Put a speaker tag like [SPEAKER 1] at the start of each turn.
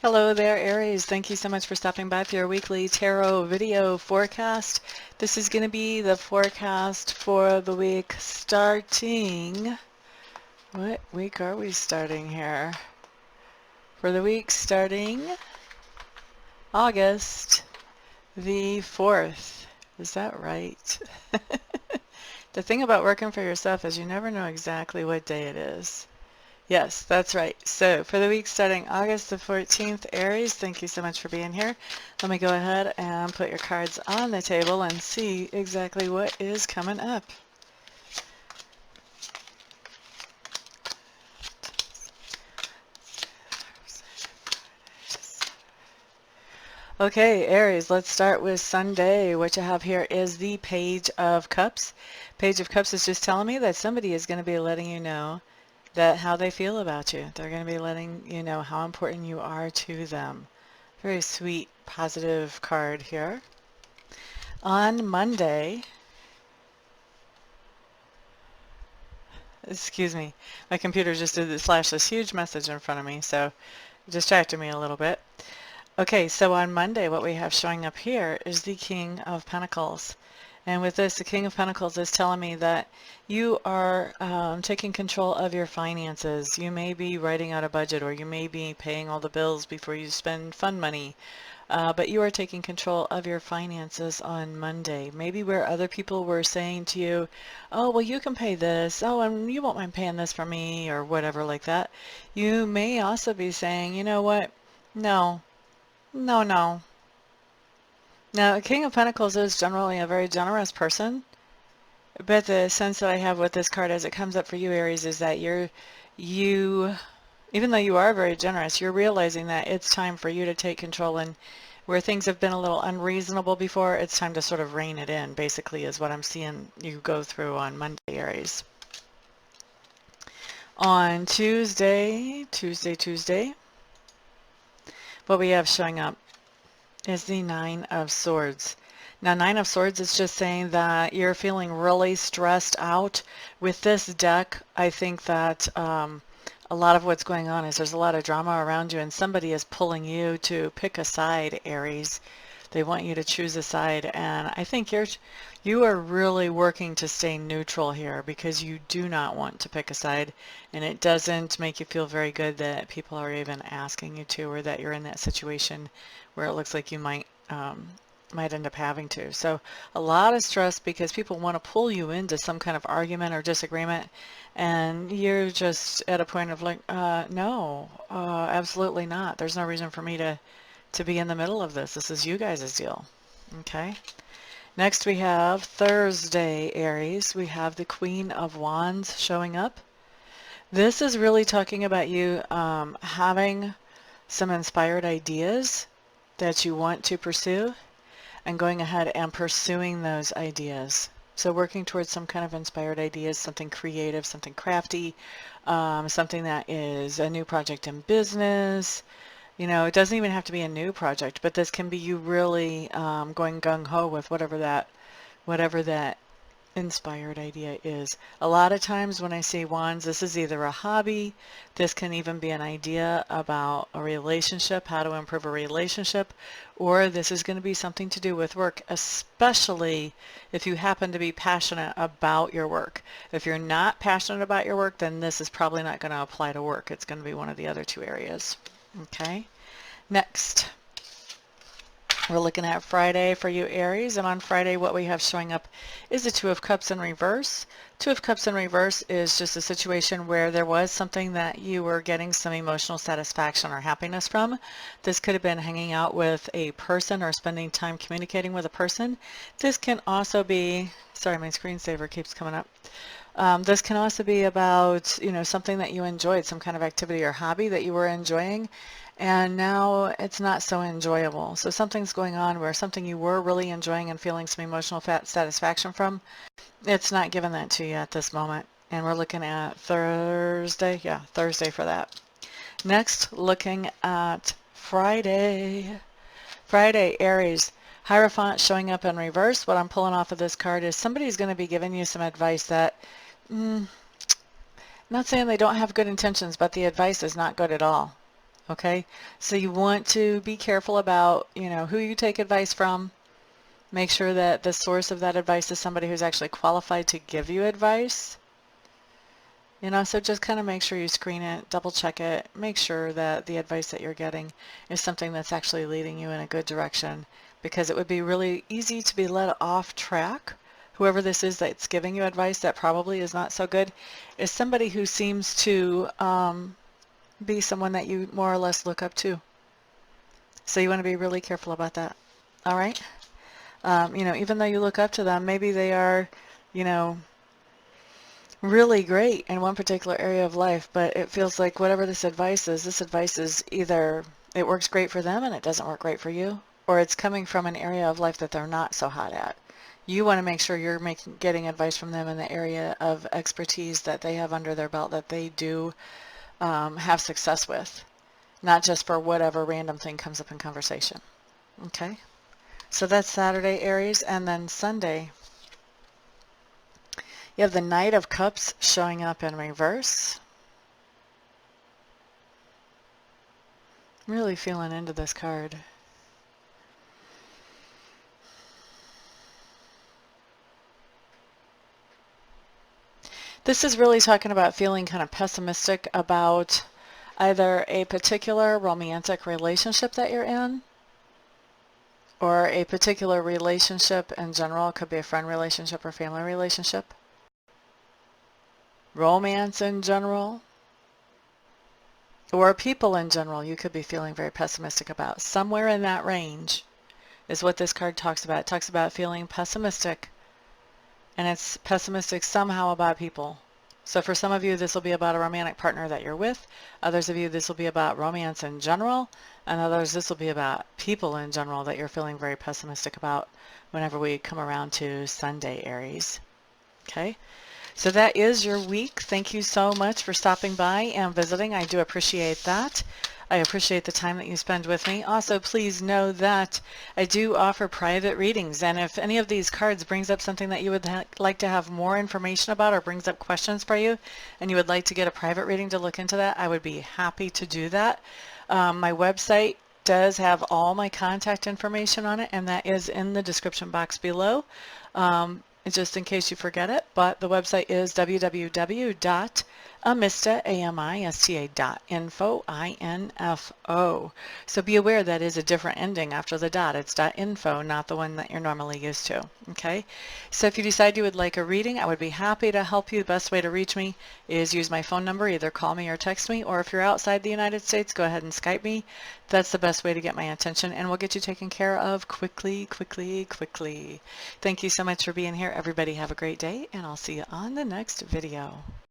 [SPEAKER 1] Hello there, Aries. Thank you so much for stopping by for your weekly tarot video forecast. This is going to be the forecast for the week starting... What week are we starting here? For the week starting August the 4th. Is that right? The thing about working for yourself is you never know exactly what day it is. Yes, that's right. So for the week starting August the 14th, Aries, thank you so much for being here. Let me go ahead and put your cards on the table and see exactly what is coming up. Okay, Aries, let's start with Sunday. What you have here is the Page of Cups. Page of Cups is just telling me that somebody is going to be letting you know that how they feel about you. They're going to be letting you know how important you are to them. Very sweet, positive card here. On Monday, excuse me, my computer just did flash this huge message in front of me, so it distracted me a little bit. Okay, so on Monday, what we have showing up here is the King of Pentacles. And with this, the King of Pentacles is telling me that you are taking control of your finances. You may be writing out a budget, or you may be paying all the bills before you spend fun money. But you are taking control of your finances on Monday. Maybe where other people were saying to you, oh, well, you can pay this. Oh, and you won't mind paying this for me, or whatever like that. You may also be saying, you know what? No, no, no. Now, a King of Pentacles is generally a very generous person, but the sense that I have with this card as it comes up for you, Aries, is that you, even though you are very generous, you're realizing that it's time for you to take control, and where things have been a little unreasonable before, it's time to sort of rein it in, basically, is what I'm seeing you go through on Monday, Aries. On Tuesday, what we have showing up is the Nine of Swords. Now, Nine of Swords is just saying that you're feeling really stressed out. With this deck, I think that a lot of what's going on is there's a lot of drama around you, and somebody is pulling you to pick a side, Aries. They want you to choose a side, and I think you are really working to stay neutral here because you do not want to pick a side, and it doesn't make you feel very good that people are even asking you to, or that you're in that situation where it looks like you might end up having to. So a lot of stress because people want to pull you into some kind of argument or disagreement, and you're just at a point of like, no, absolutely not. There's no reason for me to be in the middle of this. This is you guys' deal. Okay. Next we have Thursday, Aries. We have the Queen of Wands showing up. This is really talking about you having some inspired ideas that you want to pursue, and going ahead and pursuing those ideas. So working towards some kind of inspired ideas, something creative, something crafty, something that is a new project in business. You know, it doesn't even have to be a new project, but this can be you really going gung-ho with whatever that inspired idea is. A lot of times when I say wands, this is either a hobby, this can even be an idea about a relationship, how to improve a relationship, or this is going to be something to do with work, especially if you happen to be passionate about your work. If you're not passionate about your work, then this is probably not going to apply to work. It's going to be one of the other two areas. Okay, next. We're looking at Friday for you, Aries, and on Friday what we have showing up is the Two of Cups in reverse. Two of Cups in reverse is just a situation where there was something that you were getting some emotional satisfaction or happiness from. This could have been hanging out with a person or spending time communicating with a person. This can also be, sorry, my screensaver keeps coming up. This can also be about, you know, something that you enjoyed, some kind of activity or hobby that you were enjoying, and now it's not so enjoyable. So something's going on where something you were really enjoying and feeling some emotional satisfaction from, it's not giving that to you at this moment. And we're looking at Thursday. Yeah, Thursday for that. Next, looking at Friday. Friday, Aries. Hierophant showing up in reverse. What I'm pulling off of this card is somebody's going to be giving you some advice that, not saying they don't have good intentions, but the advice is not good at all. Okay, so you want to be careful about, who you take advice from. Make sure that the source of that advice is somebody who's actually qualified to give you advice. So just kind of make sure you screen it, double check it, make sure that the advice that you're getting is something that's actually leading you in a good direction, because it would be really easy to be led off track. Whoever this is that's giving you advice that probably is not so good is somebody who seems to be someone that you more or less look up to. So you want to be really careful about that. All right? Even though you look up to them, maybe they are, really great in one particular area of life, but it feels like whatever this advice is either it works great for them and it doesn't work great for you, or it's coming from an area of life that they're not so hot at. You want to make sure you're getting advice from them in the area of expertise that they have under their belt that they do have success with, not just for whatever random thing comes up in conversation. Okay? So that's Saturday, Aries, and then Sunday, you have the Knight of Cups showing up in reverse. I'm really feeling into this card. This is really talking about feeling kind of pessimistic about either a particular romantic relationship that you're in, or a particular relationship in general. It could be a friend relationship or family relationship. Romance in general, or people in general you could be feeling very pessimistic about. Somewhere in that range is what this card talks about. It talks about feeling pessimistic, and it's pessimistic somehow about people. So for some of you, this will be about a romantic partner that you're with. Others of you, this will be about romance in general. And others, this will be about people in general that you're feeling very pessimistic about whenever we come around to Sunday, Aries. Okay? So that is your week. Thank you so much for stopping by and visiting. I do appreciate that. I appreciate the time that you spend with me. Also, please know that I do offer private readings, and if any of these cards brings up something that you would like to have more information about, or brings up questions for you, and you would like to get a private reading to look into that, I would be happy to do that. My website does have all my contact information on it, and that is in the description box below. Just in case you forget it, but the website is www.amista.info, I-N-F-O. So be aware that is a different ending after the dot. It's .info, not the one that you're normally used to. Okay? So if you decide you would like a reading, I would be happy to help you. The best way to reach me is use my phone number. Either call me or text me, or if you're outside the United States, go ahead and Skype me. That's the best way to get my attention, and we'll get you taken care of quickly, quickly, quickly. Thank you so much for being here. Everybody have a great day, and I'll see you on the next video.